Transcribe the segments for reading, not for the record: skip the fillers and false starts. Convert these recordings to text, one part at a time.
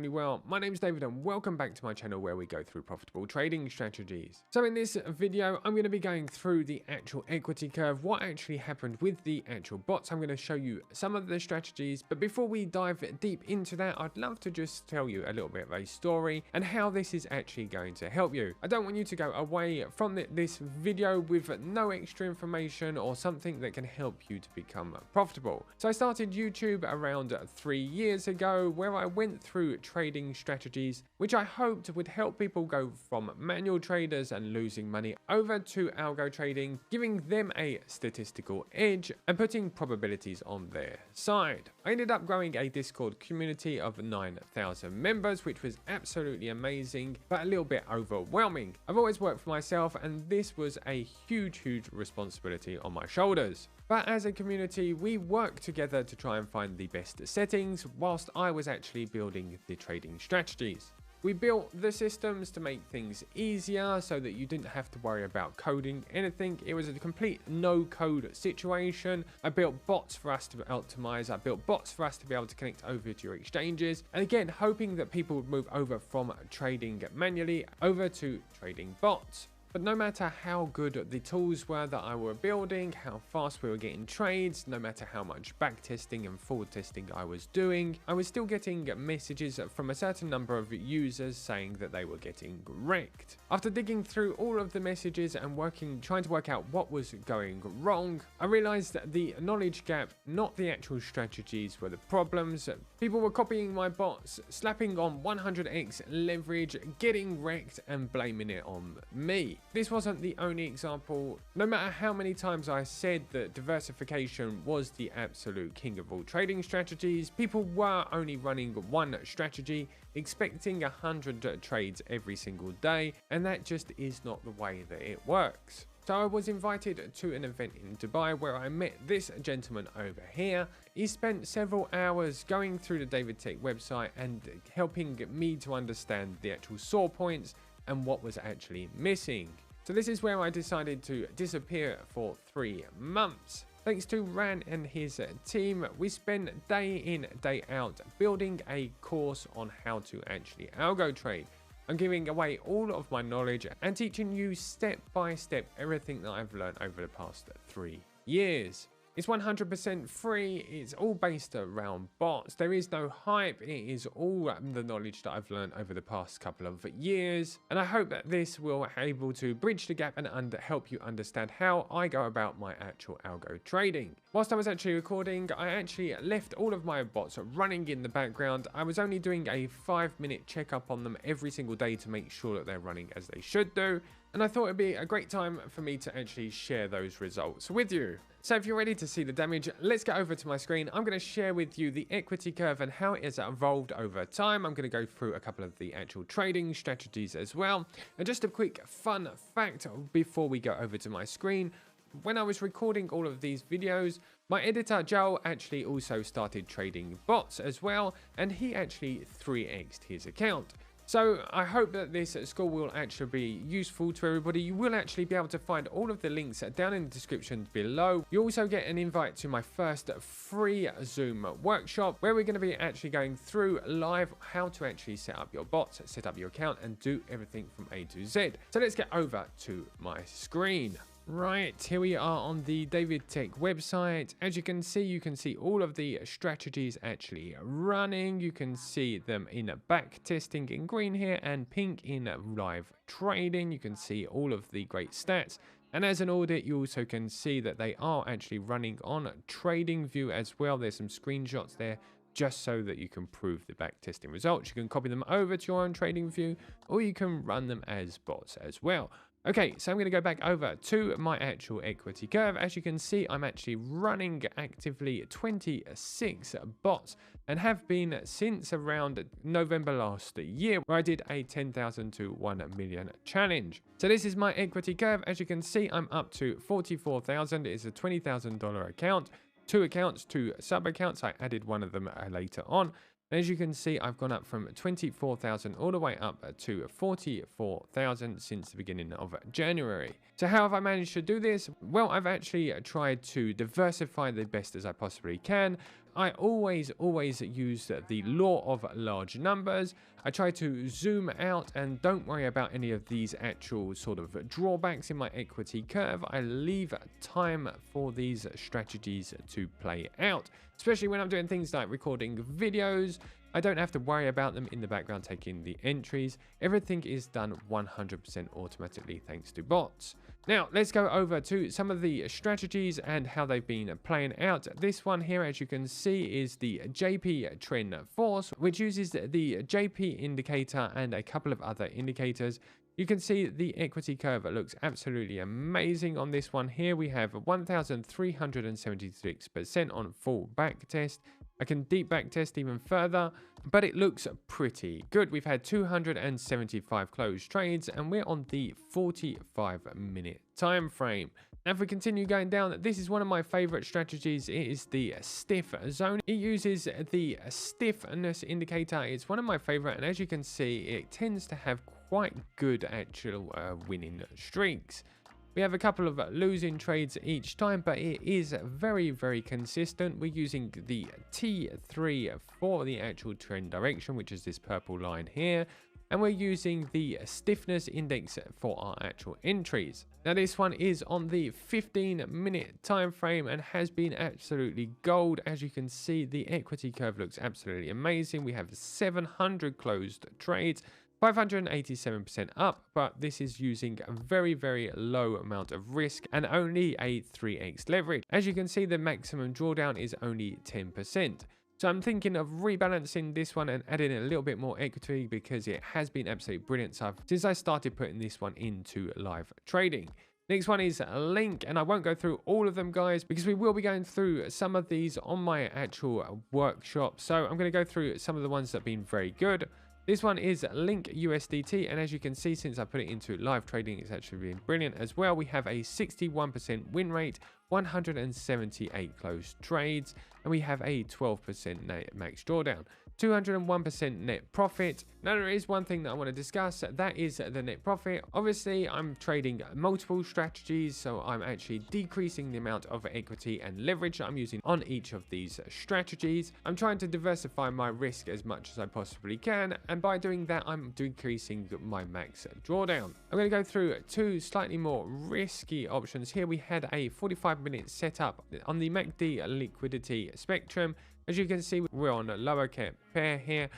extremely well. My name's David and welcome back to my channel where we go through profitable trading strategies. So in this video, I'm going to be going through the actual equity curve, what actually happened with the actual bots. I'm going to show you some of the strategies, but before we dive deep into that, I'd love to just tell you a little bit of a story and how this is actually going to help you. I don't want you to go away from this video with no extra information or something that can help you to become profitable. So I started YouTube around 3 years ago where I went through trading strategies which I hoped would help people go from manual traders and losing money over to algo trading, giving them a statistical edge and putting probabilities on their side. I ended up growing a Discord community of 9,000 members, which was absolutely amazing but a little bit overwhelming. I've always worked for myself and this was a huge responsibility on my shoulders. But as a community, we worked together to try and find the best settings whilst I was actually building the trading strategies. We built the systems to make things easier so that you didn't have to worry about coding anything. It was a complete no-code situation. I built bots for us to optimize. I built bots for us to be able to connect over to your exchanges. And again, hoping that people would move over from trading manually over to trading bots. But no matter how good the tools were that I were building, how fast we were getting trades, no matter how much backtesting and forward testing I was doing, I was still getting messages from a certain number of users saying that they were getting wrecked. After digging through all of the messages and trying to work out what was going wrong, I realized that the knowledge gap, not the actual strategies, were the problems. People were copying my bots, slapping on 100x leverage, getting wrecked and blaming it on me. This wasn't the only example. No matter how many times I said that diversification was the absolute king of all trading strategies, people were only running one strategy, expecting 100 trades every single day, and that just is not the way that it works. So I was invited to an event in Dubai where I met this gentleman over here. He spent several hours going through the David Tech website and helping me to understand the actual sore points and what was actually missing. So this is where I decided to disappear for 3 months. Thanks to Ran and his team, we spent day in, day out building a course on how to actually algo trade. I'm giving away all of my knowledge and teaching you step by step everything that I've learned over the past 3 years. It's 100% free, it's all based around bots, there is no hype, it is all the knowledge that I've learned over the past couple of years, and I hope that this will be able to bridge the gap and help you understand how I go about my actual algo trading. Whilst I was actually recording, I actually left all of my bots running in the background. I was only doing a 5-minute checkup on them every single day to make sure that they're running as they should do. And I thought it'd be a great time for me to actually share those results with you. So if you're ready to see the damage, let's get over to my screen. I'm going to share with you the equity curve and how it has evolved over time. I'm going to go through a couple of the actual trading strategies as well. And just a quick fun fact before we go over to my screen. When I was recording all of these videos, my editor Joel actually also started trading bots as well, and he actually 3x'd his account. So I hope that this school will actually be useful to everybody. You will actually be able to find all of the links down in the description below. You also get an invite to my first free Zoom workshop where we're going to be actually going through live how to actually set up your bots, set up your account and do everything from A to Z. So let's get over to my screen. Right, here we are on the David Tech website. As you can see all of the strategies actually running. You can see them in back testing in green here and pink in live trading. You can see all of the great stats. And as an audit, you also can see that they are actually running on trading view as well. There's some screenshots there just so that you can prove the back testing results. You can copy them over to your own trading view or you can run them as bots as well. Okay, so I'm going to go back over to my actual equity curve. As you can see, I'm actually running actively 26 bots and have been since around November last year, where I did a 10,000 to 1 million challenge. So this is my equity curve. As you can see, I'm up to 44,000. It's a $20,000 account. 2 accounts, 2 sub accounts. I added one of them later on. As you can see, I've gone up from 24,000 all the way up to 44,000 since the beginning of January. So how have I managed to do this? Well, I've actually tried to diversify the best as I possibly can. I always use the law of large numbers. I try to zoom out and don't worry about any of these actual sort of drawbacks in my equity curve. I leave time for these strategies to play out, especially when I'm doing things like recording videos. I don't have to worry about them in the background taking the entries. Everything is done 100% automatically thanks to bots. Now, let's go over to some of the strategies and how they've been playing out. This one here, as you can see, is the JP Trend Force, which uses the JP indicator and a couple of other indicators. You can see the equity curve looks absolutely amazing on this one here. We have 1,376% on full back test. I can deep back test even further, but it looks pretty good. We've had 275 closed trades and we're on the 45-minute time frame. Now, if we continue going down, this is one of my favorite strategies. It is the stiff zone. It uses the stiffness indicator. It's one of my favorite, and as you can see, it tends to have quite good actual winning streaks. We have a couple of losing trades each time, but it is very consistent. We're using the T3 for the actual trend direction, which is this purple line here. And we're using the stiffness index for our actual entries. Now, this one is on the 15-minute time frame and has been absolutely gold. As you can see, the equity curve looks absolutely amazing. We have 700 closed trades. 587% up, but this is using a very low amount of risk and only a 3x leverage. As you can see, the maximum drawdown is only 10%. So I'm thinking of rebalancing this one and adding a little bit more equity because it has been absolutely brilliant since I started putting this one into live trading. Next one is Link, and I won't go through all of them, guys, because we will be going through some of these on my actual workshop. So I'm going to go through some of the ones that have been very good. This one is Link USDT, and as you can see, since I put it into live trading, it's actually been brilliant as well. We have a 61% win rate, 178 closed trades, and we have a 12% net max drawdown, 201% net profit. Now, there is one thing that I want to discuss, that is the net profit. Obviously, I'm trading multiple strategies, so I'm actually decreasing the amount of equity and leverage that I'm using on each of these strategies. I'm trying to diversify my risk as much as I possibly can, and by doing that, I'm decreasing my max drawdown. I'm going to go through two slightly more risky options here. We had a 45-minute setup on the MACD liquidity spectrum. As you can see, we're on a lower cap pair here,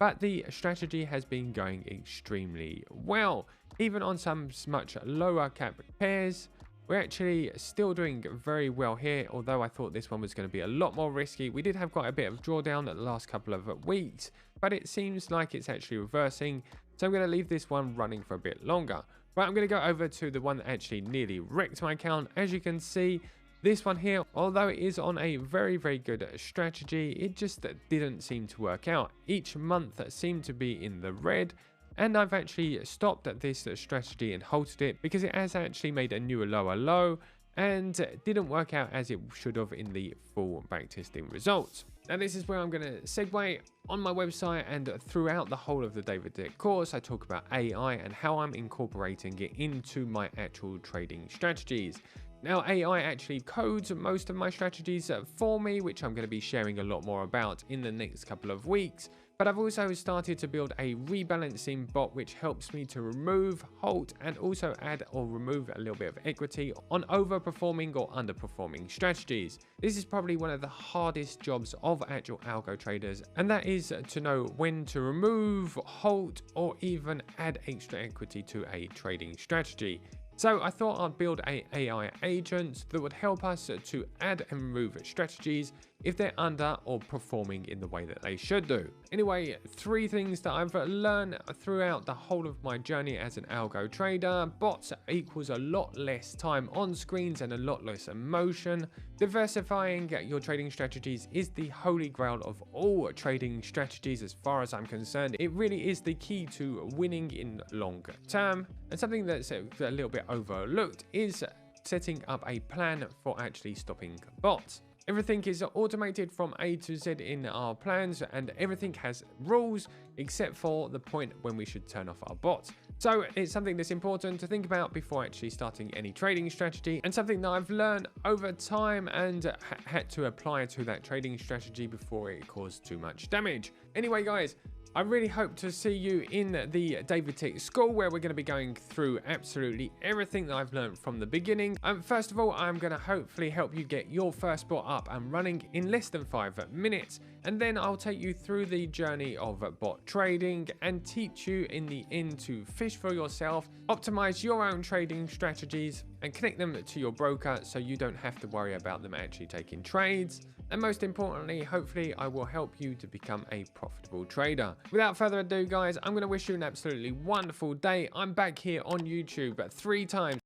but the strategy has been going extremely well. Even on some much lower cap pairs, we're actually still doing very well here, although I thought this one was going to be a lot more risky. We did have quite a bit of drawdown at the last couple of weeks, but it seems like it's actually reversing, so I'm going to leave this one running for a bit longer. But I'm going to go over to the one that actually nearly wrecked my account. As you can see, this one here, although it is on a very good strategy, it just didn't seem to work out. Each month seemed to be in the red, and I've actually stopped at this strategy and halted it because it has actually made a newer lower low and didn't work out as it should have in the full backtesting results. Now, this is where I'm going to segue. On my website and throughout the whole of the David Tech course, I talk about AI and how I'm incorporating it into my actual trading strategies. Now, AI actually codes most of my strategies for me, which I'm going to be sharing a lot more about in the next couple of weeks. But I've also started to build a rebalancing bot, which helps me to remove, halt, and also add or remove a little bit of equity on overperforming or underperforming strategies. This is probably one of the hardest jobs of actual algo traders, and that is to know when to remove, halt, or even add extra equity to a trading strategy. So I thought I'd build an AI agent that would help us to add and remove strategies if they're under or performing in the way that they should do. Anyway, 3 things that I've learned throughout the whole of my journey as an algo trader. Bots equals a lot less time on screens and a lot less emotion. Diversifying your trading strategies is the holy grail of all trading strategies as far as I'm concerned. It really is the key to winning in long term. And something that's a little bit overlooked is setting up a plan for actually stopping bots. Everything is automated from A to Z in our plans, and everything has rules except for the point when we should turn off our bots. So it's something that's important to think about before actually starting any trading strategy, and something that I've learned over time and had to apply to that trading strategy before it caused too much damage. Anyway, guys, I really hope to see you in the David Tech school, where we're going to be going through absolutely everything that I've learned from the beginning. First of all, I'm going to hopefully help you get your first bot up and running in less than 5 minutes. And then I'll take you through the journey of bot trading and teach you in the end to fish for yourself, optimize your own trading strategies, and connect them to your broker so you don't have to worry about them actually taking trades. And most importantly, hopefully I will help you to become a profitable trader. Without further ado, guys, I'm going to wish you an absolutely wonderful day. I'm back here on YouTube 3 times